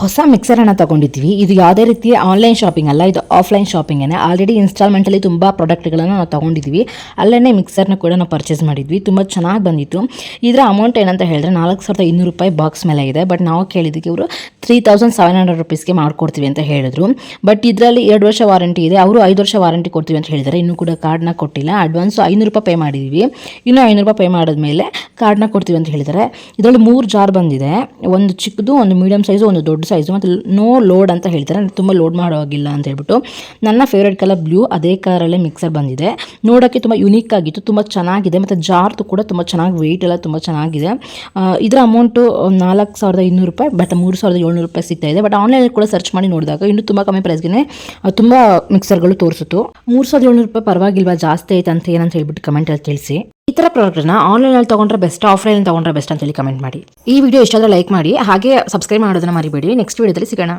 ಹೊಸ ಮಿಕ್ಸರನ್ನು ತೊಗೊಂಡಿದ್ವಿ. ಇದು ಯಾವುದೇ ರೀತಿಯ ಆನ್ಲೈನ್ ಶಾಪಿಂಗ್ ಅಲ್ಲ, ಇದು ಆಫ್ಲೈನ್ ಶಾಪಿಂಗೇ. ಆಲ್ರೆಡಿ ಇನ್ಸ್ಟಾಲ್ಮೆಂಟಲ್ಲಿ ತುಂಬ ಪ್ರಾಡಕ್ಟ್ಗಳನ್ನು ನಾವು ತೊಗೊಂಡಿದ್ವಿ. ಅಲ್ಲೇ ಮಿಕ್ಸರ್ನ ಕೂಡ ನಾವು ಪರ್ಚೇಸ್ ಮಾಡಿದ್ವಿ. ತುಂಬ ಚೆನ್ನಾಗಿ ಬಂದಿತ್ತು. ಇದರ ಅಮೌಂಟ್ ಏನಂತ ಹೇಳಿದ್ರೆ 4200 ರೂಪಾಯಿ ಬಾಕ್ಸ್ ಮೇಲೆ ಇದೆ. ಬಟ್ ನಾವು ಕೇಳಿದ್ದಕ್ಕೆ ಇವರು 3700 ರೂಪೀಸ್ಗೆ ಮಾಡ್ಕೊಡ್ತೀವಿ ಅಂತ ಹೇಳಿದ್ರು. ಬಟ್ ಇದರಲ್ಲಿ 2 ವರ್ಷ ವಾರಂಟಿ ಇದೆ. ಅವರು 5 ವರ್ಷ ವಾರಂಟಿ ಕೊಡ್ತೀವಿ ಅಂತ ಹೇಳಿದ್ದಾರೆ. ಇನ್ನೂ ಕೂಡ ಕಾರ್ಡ್ನ ಕೊಟ್ಟಿಲ್ಲ. ಅಡ್ವಾನ್ಸು 500 ರೂಪಾಯಿ ಪೇ ಮಾಡಿದ್ವಿ. ಇನ್ನೂ 500 ರೂಪಾಯಿ ಪೇ ಮಾಡಿದ್ಮೇಲೆ ಕಾರ್ಡ್ನ ಕೊಡ್ತೀವಿ ಅಂತ ಹೇಳಿದ್ದಾರೆ. ಇದರಲ್ಲಿ 3 ಜಾರ್ ಬಂದಿದೆ. ಒಂದು ಚಿಕ್ಕದು, ಒಂದು ಮೀಡಿಯಂ ಸೈಜು, ಒಂದು ದೊಡ್ಡ ಸೈಜು, ಮತ್ತು ನೋ ಲೋಡ್ ಅಂತ ಹೇಳ್ತಾರೆ. ತುಂಬ ಲೋಡ್ ಮಾಡೋವಾಗಿಲ್ಲ ಅಂತ ಹೇಳ್ಬಿಟ್ಟು. ನನ್ನ ಫೇವ್ರೇಟ್ ಕಲರ್ ಬ್ಲೂ, ಅದೇ ಕಲರಲ್ಲೇ ಮಿಕ್ಸರ್ ಬಂದಿದೆ. ನೋಡೋಕ್ಕೆ ತುಂಬ ಯುನೀಕ್ ಆಗಿತ್ತು, ತುಂಬ ಚೆನ್ನಾಗಿದೆ. ಮತ್ತು ಜಾರ್ದು ಕೂಡ ತುಂಬ ಚೆನ್ನಾಗಿ ವೆಯ್ಟ್ ಎಲ್ಲ ತುಂಬ ಚೆನ್ನಾಗಿದೆ. ಇದರ ಅಮೌಂಟು 4200 ರೂಪಾಯಿ, ಬಟ್ 3700 ರೂಪಾಯಿ ಸಿಗ್ತಾ ಇದೆ. ಬಟ್ ಆನ್ಲೈನಲ್ಲಿ ಕೂಡ ಸರ್ಚ್ ಮಾಡಿ ನೋಡಿದಾಗ ಇನ್ನೂ ತುಂಬ ಕಮ್ಮಿ ಪ್ರೈಸ್ಗೆ ತುಂಬ ಮಿಕ್ಸರ್ಗಳು ತೋರಿಸಿತು. 3700 ರೂಪಾಯಿ ಪರವಾಗಿಲ್ವಾ, ಜಾಸ್ತಿ ಆಯ್ತು ಅಂತ ಏನಂತ ಹೇಳ್ಬಿಟ್ಟು ಕಮೆಂಟಲ್ಲಿ ತಿಳಿಸಿ. ಈ ಥರ ಪ್ರಾಡಕ್ಟ್ನ ಆನ್ಲೈನಲ್ಲಿ ತೊಗೊಂಡ್ರೆ ಬೆಸ್ಟ್, ಆಫ್ಲೈನಲ್ಲಿ ತೊಗೊಂಡ್ರೆ ಬೆಸ್ಟ್ ಅಂತ ಹೇಳಿ ಕಮೆಂಟ್ ಮಾಡಿ. ಈ ವಿಡಿಯೋ ಇಷ್ಟ ಆದರೆ ಲೈಕ್ ಮಾಡಿ, ಹಾಗೆ ಸಬ್ಸ್ಕ್ರೈಬ್ ಮಾಡೋದನ್ನ ಮರಿಬೇಡಿ. ನೆಕ್ಸ್ಟ್ ವಿಡಿಯೋದಲ್ಲಿ ಸಿಗೋಣ.